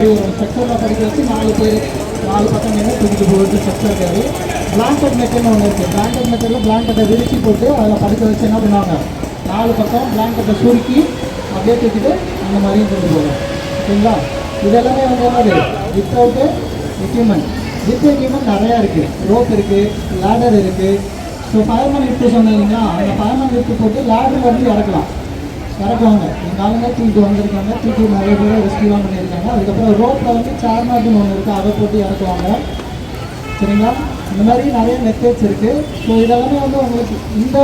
ஸ்ட்ரக்சரில் படிக்க வச்சு 4 பேர் 4 பக்கம் நின்று தூக்கிட்டு போகிறது ஸ்ட்ரக்சர் இருக்காது. பிளாங்கெட் மெத்தட்னு ஒன்று இருக்குது. பிளாங்கெட் மெத்தடில் பிளாங்கெட்டை விரிச்சு போட்டு அதில் படிக்க வச்சு என்ன பண்ணுவாங்க, 4 பக்கம் பிளாங்கெட்டை சுருக்கி அப்படியே தூக்கிட்டு அந்த மாதிரியும் கொண்டு போகும். ஓகேங்களா? இதெல்லாமே வந்து என்னது வித்தவுட்டு எக்யூப்மெண்ட். வித் எக்யூப்மெண்ட் நிறையா இருக்குது. ரோப் இருக்குது, லேடர் இருக்குது. ஸோ ஃபயர்மேன் லிஃப்ட்டு சொன்னீங்கன்னா அந்த ஃபயர்மேன் லிஃப்ட்டு போட்டு லேடர் வந்து இறக்குவாங்க. எங்கள் ஆளுங்க தூக்கிட்டு வந்திருக்காங்க, தூக்கி நிறைய பேர் ரெஸ்கியூலாம் பண்ணியிருக்காங்க. அதுக்கப்புறம் ரோட்டில் வந்து சேர்மேட்டுன்னு ஒன்று இருக்குது, அதை போட்டு இறக்குவாங்க. சரிங்களா? இந்த மாதிரி நிறைய மெத்தட்ஸ் இருக்குது. ஸோ இதெல்லாமே வந்து உங்களுக்கு இந்த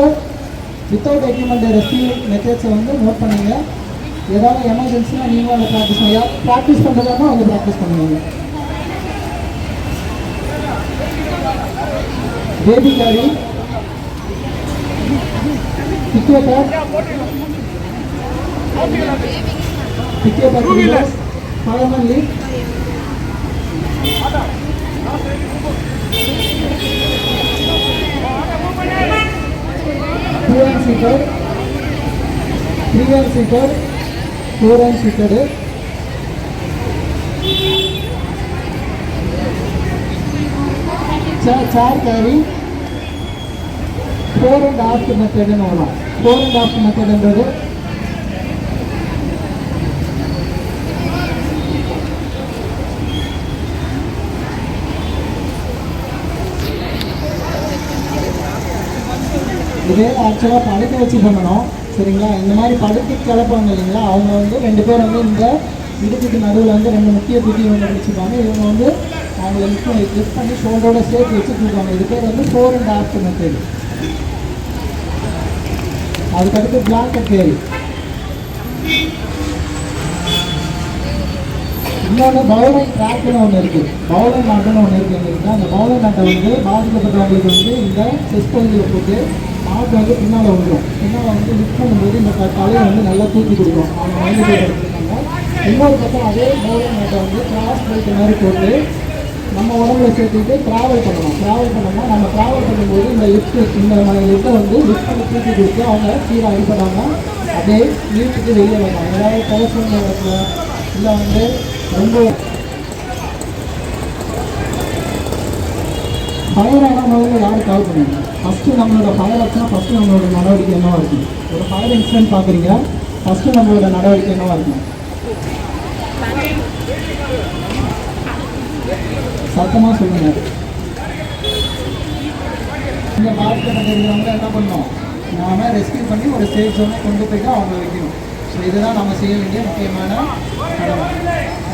வித்தவுட் எக்யூப்மெண்ட் ரெஸ்கியூ மெத்தட்ஸை வந்து நோட் பண்ணிங்க. ஏதாவது எமர்ஜென்சினா நீங்களும் அதை ப்ராக்டிஸ் பண்ணுறதானா அவங்க ப்ராக்டிஸ் பண்ணுவாங்க. பேபி கேரி, டிக்கெட்டர், fireman lift, two-and seater, three-and seater, four-and seater, chair carry, four and aft method and all. Four and aft method என்றது இதே ஆக்சுவலாக படுக்க வச்சு பண்ணணும். சரிங்களா? இந்த மாதிரி படுத்து கிளப்பாங்க இல்லைங்களா, அவங்க வந்து 2 பேர் வந்து இந்த இடுப்புக்கு நடுவில் வந்து 2 முக்கிய தூக்கி இவங்க வச்சுருப்பாங்க. இவங்க வந்து அவங்கள லிஃப்ட் பண்ணி ஷோல்டரோட சேர்த்து வச்சு தூக்குவாங்க. இது பேர் வந்து ஃபோர் அண்ட் ஆஃப்ட் மெத்தட். அதுக்கடுத்து பிளாங்கெட் கேரி. இன்னொன்று பவுலிங் ட்ராக்னு ஒன்று இருக்குது, பவுலிங் நாட்டுன்னு ஒன்று இருக்குது இல்லைங்களா. அந்த பவுலிங் நாட்டை வந்து பாதிக்கப்பட்டவங்களுக்கு வந்து இந்த செஸ்ட் பகுதியில் போட்டு நாட்டு வந்து பின்னால் வந்துடும். பின்னால் வந்து லிஃப்ட் பண்ணும்போது இந்த தலையை வந்து நல்லா தூக்கி கொடுக்கும். அவங்க மைண்ட் எடுத்துருக்காங்க. இன்னொரு பக்கம் அதே பவுலிங் நாட்டை வந்து கிராஸ் பெல்ட் மாதிரி போட்டு நம்ம உடம்புல சேர்த்துட்டு ட்ராவல் பண்ணணும். ட்ராவல் பண்ணோம்னா நம்ம ட்ராவல் பண்ணும்போது இந்த லிஃப்ட்டு லிஃப்ட்டை வந்து லிஃப்ட் பண்ணி தூக்கி கொடுத்து அவங்க கீழே அடிப்படாமல் அப்படியே நீட்டுக்கு வெளியே வரணும். ஏதாவது கொலஸ்ட்ரால் இடத்துல இல்லை வந்து ரொம்ப ஃபயர் ஆனால் முதல்ல யாரும் கால் பண்ணுங்க. ஃபஸ்ட்டு நம்மளோட ஃபயர் ஆச்சுன்னா ஃபஸ்ட்டு நம்மளோட நடவடிக்கை என்னவாக இருக்கும்? ஒரு ஃபயர் இன்சிடென்ட் பார்க்குறீங்க, ஃபஸ்ட்டு நம்மளோட நடவடிக்கை என்னவாக இருக்கும்? சத்தமாக சொல்லுங்கள். இந்த பாதிக்கப்பட்டிருக்கிறவங்க என்ன பண்ணணும், நாம ரெஸ்கியூ பண்ணி ஒரு சேஃப் ஜோனை கொண்டு போய்ட்டு அவங்க வைக்கணும். ஸோ இதுதான் நம்ம செய்ய வேண்டிய முக்கியமான கடமை.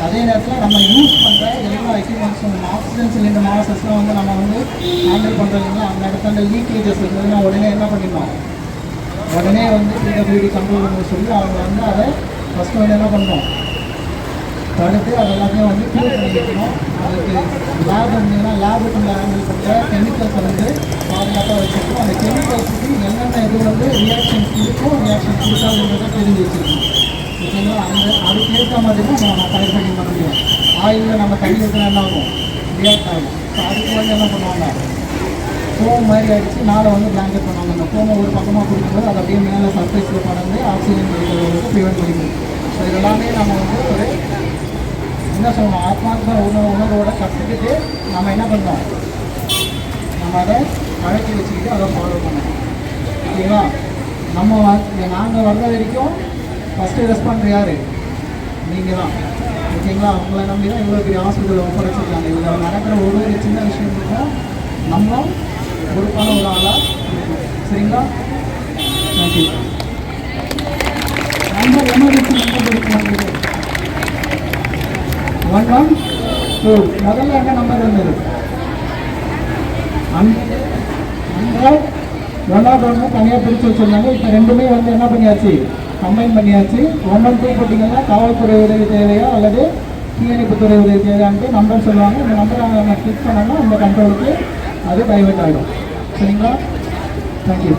அதே நேரத்தில் நம்ம யூஸ் பண்ணுற எல்லா எக்யூப்மெண்ட்ஸும் ஆக்சிஜன் சிலிண்டர் மாசஸ்லாம் வந்து நம்ம வந்து ஹேண்டில் பண்ணுறதுங்களா, அந்த இடத்துல லீக்கேஜஸ் இருந்ததுன்னா உடனே என்ன பண்ணிடணும், உடனே வந்து பிடபிள்யூடி கண்ட்ரோல் சொல்லி அவங்க வந்து அதை ஃபஸ்ட்டு வந்து என்ன பண்ணணும், தடுத்து அது எல்லாத்தையும் வந்து க்ளீன் பண்ணி வைக்கணும். அதுக்கு லேப் இருந்ததுன்னா லேபுக்குள்ள ஹேண்டில் பண்ணுற கெமிக்கல்ஸை வந்து பாதுகாப்பாக வச்சுருக்கோம். அந்த கெமிக்கல்ஸுக்கு என்னென்ன இது வந்து ரியாக்ஷன்ஸ் இருக்கும், ரியாக்ஷன்ஸ் கொடுக்காதுன்றதை தெரிஞ்சு வச்சுருக்கோம். ஓகேங்களா? அதுக்கேற்ற மாதிரி தான் நம்ம ஃபயர் ஃபைட்டிங் பண்ண முடியும். ஆயிலில் நம்ம தண்ணி ஊற்றினா என்ன ஆகும், ரியாக்ட் ஆகும். ஸோ அதுக்கு வந்து என்ன பண்ணுவாங்க, ஃபோம் மாதிரி அடித்து மேலே வந்து பிளாங்கெட் பண்ணுவாங்க. அந்த ஃபோமை ஒரு பக்கமாக கொடுக்கும்போது அது அப்படியே மேலே சர்ஃபேஸில் படந்து ஆக்சிஜன் கொடுக்கறதுக்கு ப்ரிவெண்ட் பண்ணிக்கணும். ஸோ இதெல்லாமே நம்ம வந்து ஒரு என்ன சொல்லணும், ஆத்மார்த்த உணர்வோட கற்றுக்கிட்டு நம்ம என்ன பண்ணோம், நம்ம அதை அழைச்சி வச்சுக்கிட்டு அதை ஃபாலோ பண்ணணும். ஓகேங்களா? நம்ம நாங்கள் வர்ற வரைக்கும் ஃபஸ்ட்டு ரெஸ்பாண்ட் யார், நீங்கள் தான். ஓகேங்களா? உங்களை நம்பி தான் இவ்வளோ பெரிய ஹாஸ்பிட்டலில் ஒப்படைச்சிருக்காங்க. இதில் நடக்கிற ஒரு சின்ன விஷயத்துக்கும் நம்ம பொறுப்பான ஒரு ஆளாக இருக்கும். சரிங்களா? தேங்க்யூ. நம்ம எமர்ஜென்சி நம்பர் கொடுக்க 112. முதல்ல என்ன நம்பர் வந்தது, 100 101 தனியாக பிரித்து வச்சுருந்தாங்க. இப்போ ரெண்டுமே வந்து என்ன பண்ணியாச்சு, கம்பைன் பண்ணியாச்சு. 112 போட்டிங்கன்னா காவல்துறை உதவி தேவையா அல்லது தீயணைப்புத்துறை உதவி தேவையான்ட்டு நம்பர் சொல்லுவாங்க. இந்த நம்பரை நம்ம கிளிக் பண்ணோம்னா இந்த கண்ட்ரோலுக்கு அது டைவர்ட் ஆகிடும். சரிங்களா? தேங்க்யூ.